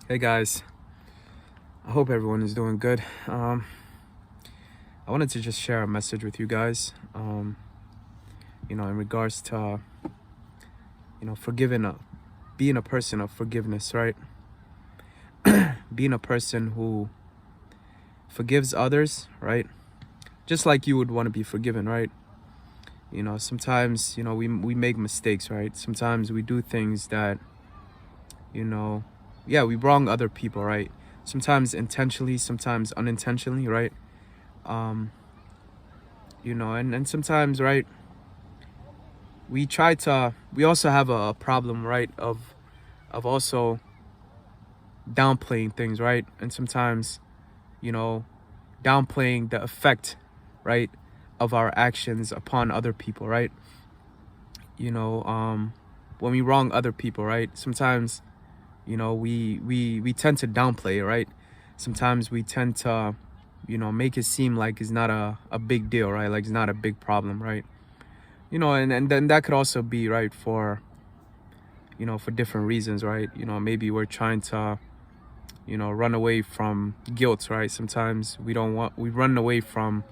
Hey guys, I hope everyone is doing good. I wanted to just share a message with you guys. In regards to forgiving, being a person of forgiveness, right? Being a person who forgives others, right? Just like you would want to be forgiven, right? Sometimes we make mistakes, right? Sometimes we do things that we wrong other people, right? Sometimes intentionally, sometimes unintentionally, right? Um, and sometimes, right, we also have a problem, right, of also downplaying things, right? And sometimes, you know, downplaying the effect, right, of our actions upon other people, right? You know, when we wrong other people, right? Sometimes, we tend to downplay it, right? Sometimes we tend to, make it seem like it's not a big deal, right? Like it's not a big problem, right? And then that could also be right for for different reasons, right? Maybe we're trying to run away from guilt, right? Sometimes we run away from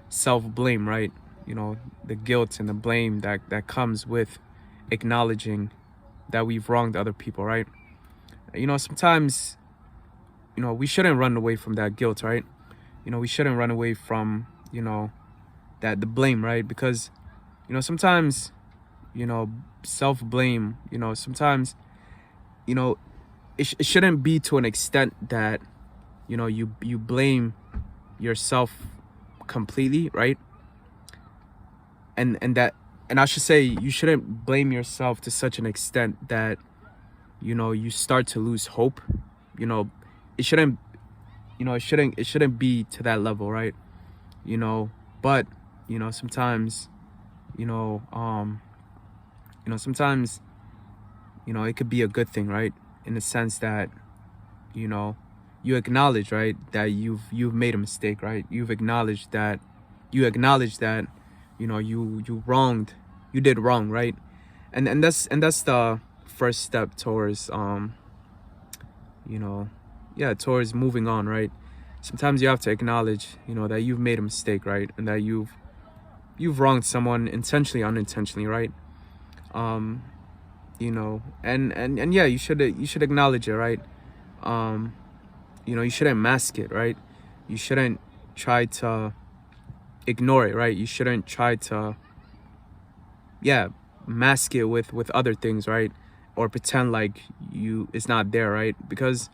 self-blame, right? The guilt and the blame that comes with acknowledging that we've wronged other people, right? Sometimes we shouldn't run away from that guilt, right? We shouldn't run away from that the blame, right? Because sometimes self-blame, sometimes you know it shouldn't be to an extent that you blame yourself completely, right? And I should say you shouldn't blame yourself to such an extent that you start to lose hope. you know it shouldn't it shouldn't be to that level, right? But sometimes you know um sometimes it could be a good thing, right? In the sense that you know you acknowledge, right, that you've made a mistake, right? You acknowledge that you did wrong, right? And that's the first step towards you know yeah, towards moving on, right? Sometimes you have to acknowledge that you've made a mistake, right? And that you've wronged someone intentionally, unintentionally, right? um and yeah, you should acknowledge it, right? um you shouldn't mask it, right? You shouldn't try to ignore it, right? You shouldn't try to yeah mask it with other things, right? Or pretend like it's not there, right? Because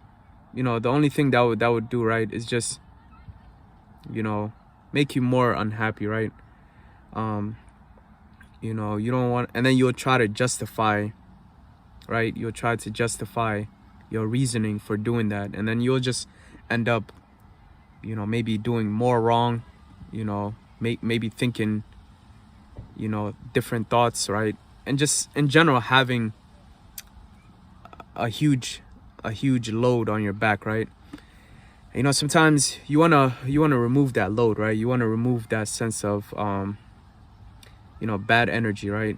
the only thing that would do, right, is just you know make you more unhappy, right? um you don't want, and then you'll try to justify, right? You'll try to justify your reasoning for doing that, and then you'll just end up maybe doing more wrong, maybe thinking different thoughts, right? And just in general having a huge load on your back, right? Sometimes you want to remove that load, right? You want to remove that sense of bad energy, right?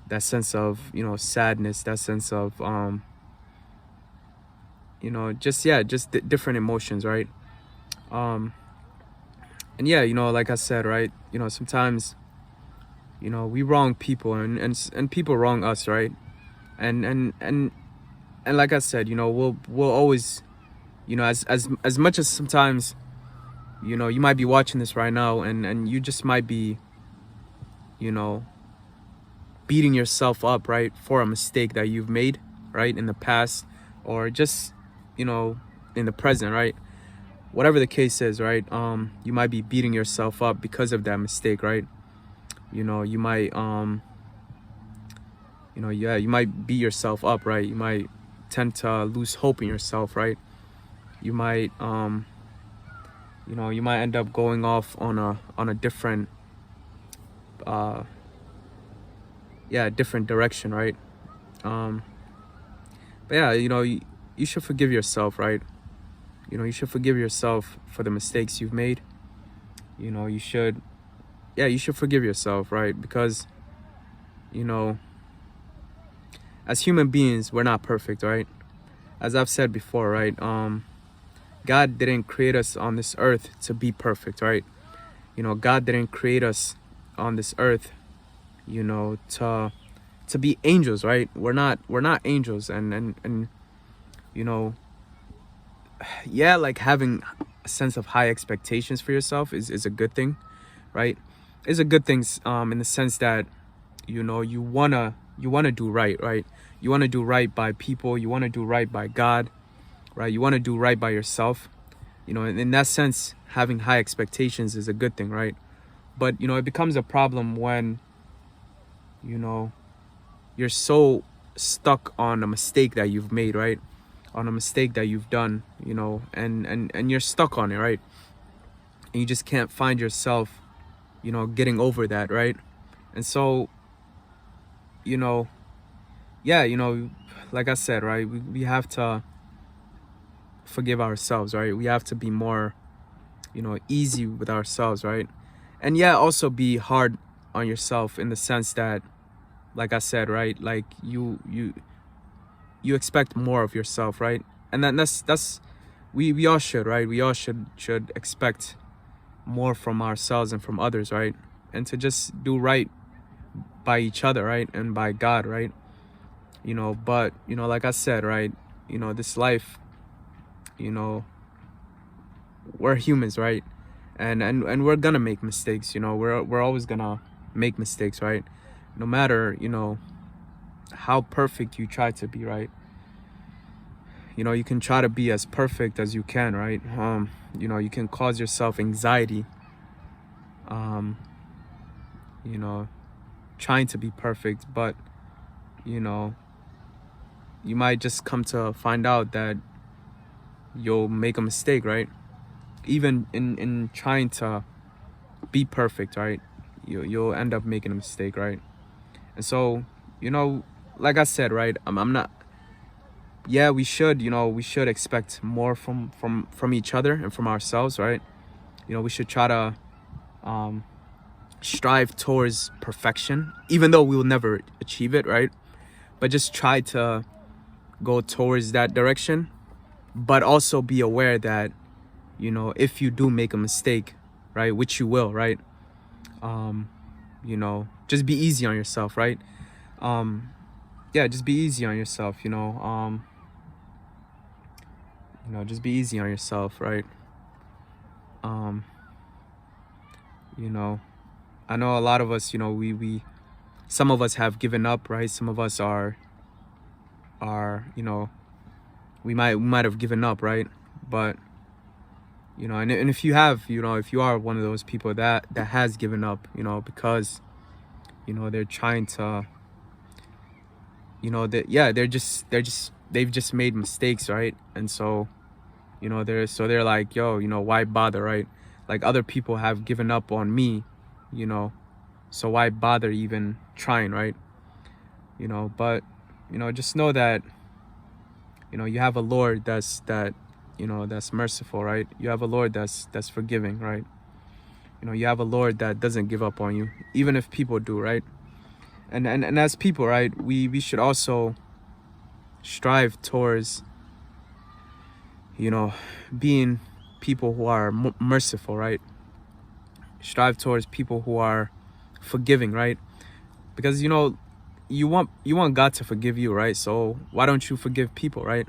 That sense of sadness, that sense of just different emotions, right? um and yeah, like I said, right, sometimes we wrong people, and people wrong us, right? And like I said, we'll always, as much as sometimes you might be watching this right now, and you just might be you know beating yourself up, right, for a mistake that you've made, right, in the past, or just you know in the present, right? Whatever the case is, right? You might be beating yourself up because of that mistake, right? You might yeah, you might beat yourself up, right? You might tend to lose hope in yourself, right? You might you might end up going off on a different uh different direction, right? um but yeah, you should forgive yourself, right? You should forgive yourself for the mistakes you've made. You should, yeah, you should forgive yourself, right? Because you know as human beings, we're not perfect, right? as I've said before, right? God didn't create us on this earth to be perfect, right? God didn't create us on this earth, to be angels, right? We're not angels, and you know, yeah, like having a sense of high expectations for yourself is a good thing, right? It's a good thing, in the sense that you wanna do right? You wanna do right by people, you wanna do right by God, right? You wanna do right by yourself. In that sense, having high expectations is a good thing, right? But it becomes a problem when you know you're so stuck on a mistake that you've made, right? On a mistake that you've done, and you're stuck on it, right? And you just can't find yourself, getting over that, right? And so, you know yeah, like I said, right, we have to forgive ourselves, right? We have to be more, easy with ourselves, right? And yeah, also be hard on yourself, in the sense that, like I said, right, like you expect more of yourself, right? And that's we all should, right? We all should expect more from ourselves and from others, right? And to just do right by each other, right? And by God, right? But like I said, right, this life, you know we're humans, right? And we're gonna make mistakes. We're always gonna make mistakes, right? No matter how perfect you try to be, right? You can try to be as perfect as you can, right? You can cause yourself anxiety, um you know trying to be perfect, but you know you might just come to find out that you'll make a mistake, right? Even in trying to be perfect, right? You'll end up making a mistake, right? And so, like I said, right, I'm not, yeah, we should expect more from each other and from ourselves, right? We should try to um strive towards perfection, even though we will never achieve it, right? But just try to go towards that direction, but also be aware that if you do make a mistake, right, which you will, right, just be easy on yourself, right? Yeah, just be easy on yourself, just be easy on yourself, right? um you know I know a lot of us, we some of us have given up, right? Some of us are we might have given up, right? But and if you have, if you are one of those people that has given up, because they're trying to, that, yeah, they've just made mistakes, right? And so they're like, yo, why bother, right? Like, other people have given up on me, so why bother even trying, right? But just know that you have a Lord that's merciful, right? You have a Lord that's forgiving, right? You have a Lord that doesn't give up on you, even if people do, right? And as people, right, we should also strive towards being people who are merciful, right? Strive towards people who are forgiving, right? Because you want God to forgive you, right? So why don't you forgive people, right?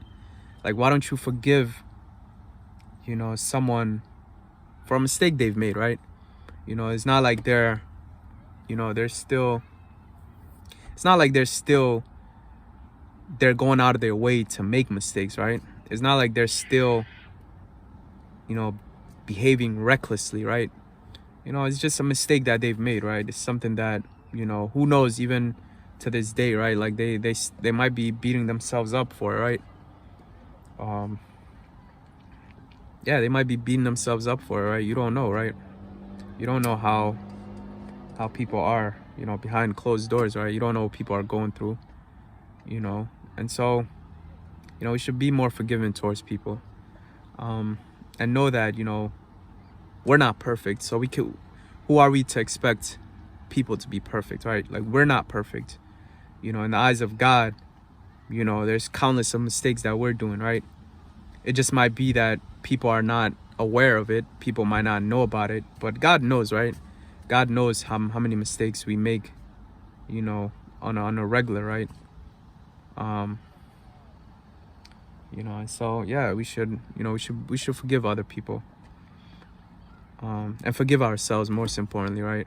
Like, why don't you forgive someone for a mistake they've made, right? It's not like they're still, it's not like they're going out of their way to make mistakes, right? It's not like they're still behaving recklessly, right? It's just a mistake that they've made, right? It's something that who knows, even to this day, right? Like, they might be beating themselves up for it, right? Yeah, they might be beating themselves up for it, right? You don't know, right? You don't know how people are, behind closed doors, right? You don't know what people are going through, and so we should be more forgiving towards people, and know that we're not perfect, so who are we to expect people to be perfect, right? Like, we're not perfect, in the eyes of God. You know, there's countless of mistakes that we're doing, right? It just might be that people are not aware of it. People might not know about it, but God knows, right? God knows how many mistakes we make, you know, on a regular, right? You know, and so yeah, we should, you know, we should forgive other people, and forgive ourselves most importantly, right?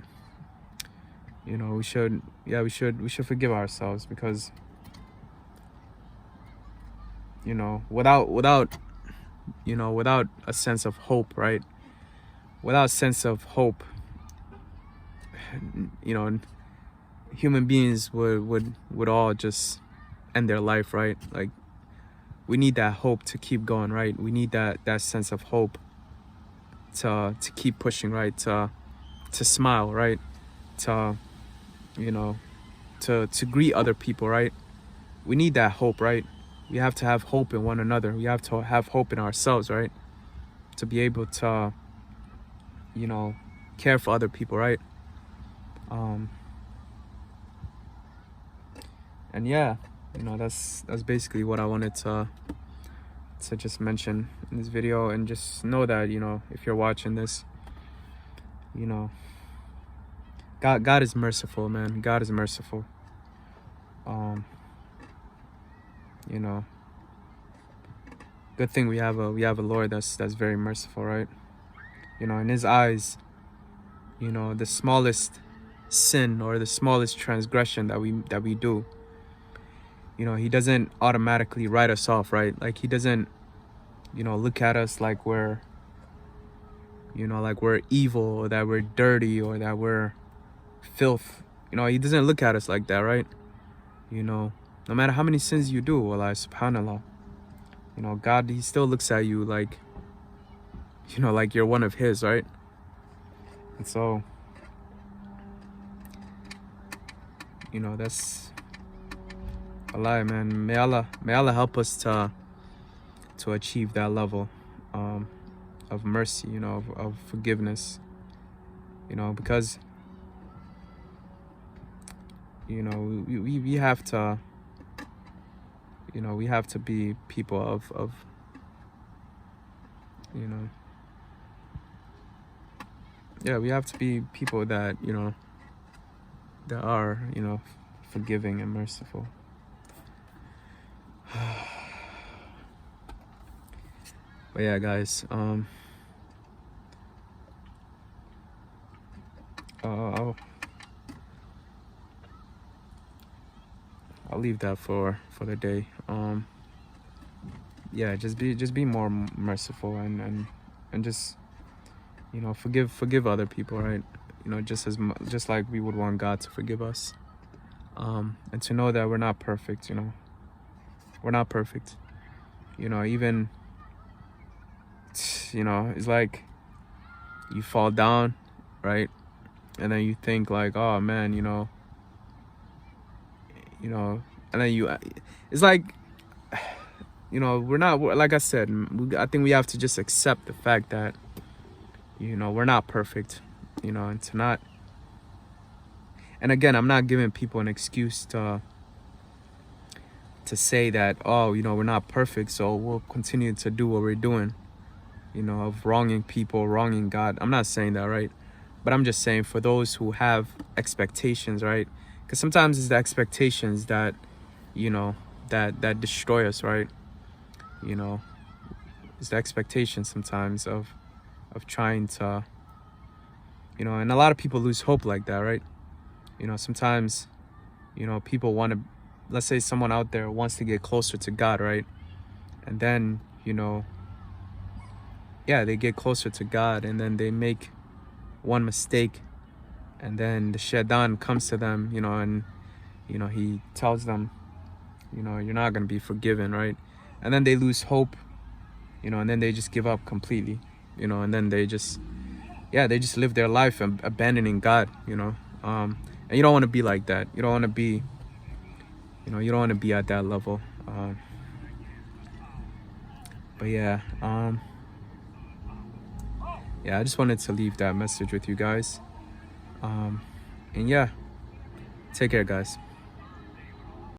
You know, we should, yeah, we should forgive ourselves, because, you know, without you know, without a sense of hope, right? Without a sense of hope, you know, human beings would all just end their life, right? Like, we need that hope to keep going, right? We need that sense of hope to keep pushing, right? To smile, right? To, you know, to greet other people, right? We need that hope, right? We have to have hope in one another. We have to have hope in ourselves, right? To be able to, you know, care for other people, right? And yeah, you know, that's basically what I wanted to just mention in this video. And just know that, you know, if you're watching this, you know, God is merciful, man. God is merciful. You know, good thing we have a Lord that's very merciful, right? You know, in his eyes, you know, the smallest sin or the smallest transgression that we do, you know, he doesn't automatically write us off, right? Like, he doesn't, you know, look at us like we're, you know, like we're evil, or that we're dirty, or that we're filth. You know, he doesn't look at us like that, right? You know, no matter how many sins you do, wallah, subhanallah, you know, God, he still looks at you like, you know, like you're one of his, right? And so, you know, that's a lie, man. May Allah help us to achieve that level of mercy, you know, of forgiveness, you know, because, you know, we have to, you know, we have to be people of you know, yeah, we have to be people that, you know, that are, you know, forgiving and merciful. But yeah, guys, I'll leave that for the day. Yeah, just be more merciful, and just, you know, forgive other people, right? You know, just like we would want God to forgive us. And to know that we're not perfect, you know. We're not perfect. You know, even, you know, it's like you fall down, right? And then you think like, oh man, you know, and then it's like, you know, we're not, like I said, I think we have to just accept the fact that, you know, we're not perfect, you know, and to not, and again, I'm not giving people an excuse to say that, oh, you know, we're not perfect, so we'll continue to do what we're doing, you know, of wronging people, wronging God. I'm not saying that, right? But I'm just saying, for those who have expectations, right? Because sometimes it's the expectations that, you know, that destroy us, right? You know, it's the expectations sometimes of trying to, you know, and a lot of people lose hope like that, right? You know, sometimes, you know, people want to, let's say someone out there wants to get closer to God, right? And then, you know, yeah, they get closer to God, and then they make one mistake, and then the shaitan comes to them, you know, and, you know, he tells them, you know, you're not going to be forgiven, right? And then they lose hope, you know, and then they just give up completely, you know, and then they just, yeah, they just live their life abandoning God, you know. And you don't want to be like that. You don't want to be, you know, you don't want to be at that level. But yeah, yeah, I just wanted to leave that message with you guys. And yeah, take care, guys.